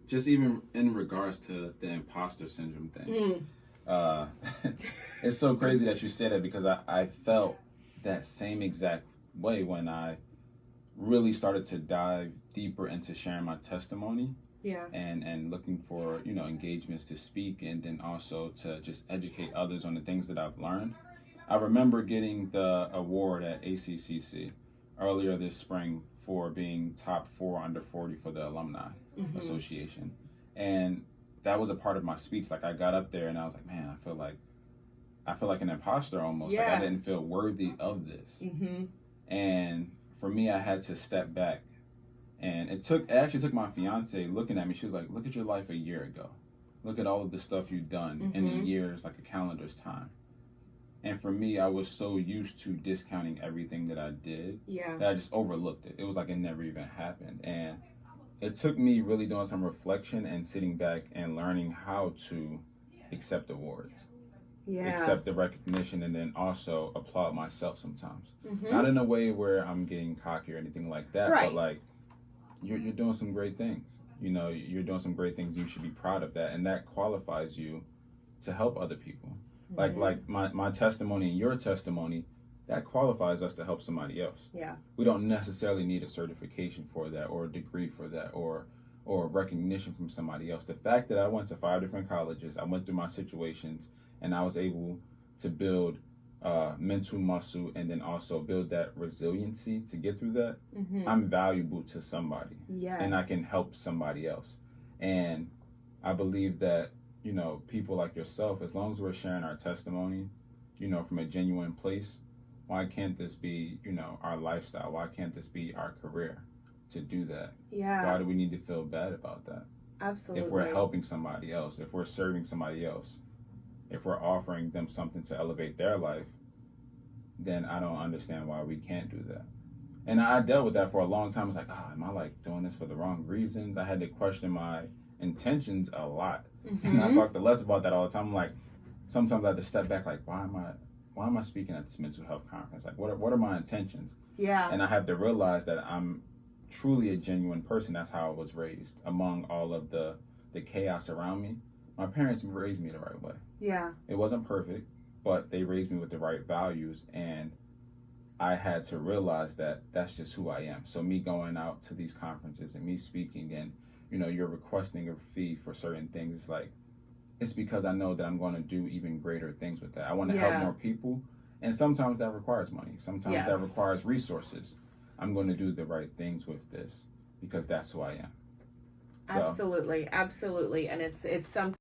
just even in regards to the imposter syndrome thing, uh, it's so crazy that you said it because I felt that same exact way when I really started to dive deeper into sharing my testimony. Yeah. And looking for, engagements to speak and then also to just educate others on the things that I've learned. I remember getting the award at ACCC earlier this spring for being top 4 under 40 for the Alumni Association. And that was a part of my speech. Like I got up there and I was like, man, I feel like an imposter almost. Yeah. Like I didn't feel worthy of this. And for me, I had to step back. And it actually took my fiance looking at me. She was like, look at your life a year ago. Look at all of the stuff you've done in a year's, like a calendar's time. And for me, I was so used to discounting everything that I did that I just overlooked it. It was like it never even happened. And it took me really doing some reflection and sitting back and learning how to accept awards. Accept the recognition, and then also applaud myself sometimes. Not in a way where I'm getting cocky or anything like that, but like, you're doing some great things. You're doing some great things. You should be proud of that, and that qualifies you to help other people. Like my testimony and your testimony, that qualifies us to help somebody else. We don't necessarily need a certification for that, or a degree for that, or recognition from somebody else. The fact that I went to 5 different colleges, I went through my situations, and I was able to build mental muscle and then also build that resiliency to get through that, I'm valuable to somebody. And I can help somebody else. And I believe that, people like yourself, as long as we're sharing our testimony, from a genuine place, why can't this be, our lifestyle? Why can't this be our career to do that? Why do we need to feel bad about that? Absolutely. If we're helping somebody else, if we're serving somebody else, if we're offering them something to elevate their life, then I don't understand why we can't do that. And I dealt with that for a long time. I was like, am I like doing this for the wrong reasons? I had to question my intentions a lot. And I talk to Les about that all the time. I'm like, sometimes I have to step back, like, why am I speaking at this mental health conference? Like, what are my intentions? And I have to realize that I'm truly a genuine person. That's how I was raised. Among all of the chaos around me, my parents raised me the right way. It wasn't perfect, but they raised me with the right values, and I had to realize that that's just who I am. So me going out to these conferences and me speaking, and you're requesting a fee for certain things, it's because I know that I'm going to do even greater things with that. I want to help more people, and sometimes that requires money. Sometimes that requires resources. I'm going to do the right things with this because that's who I am. So. Absolutely, and it's something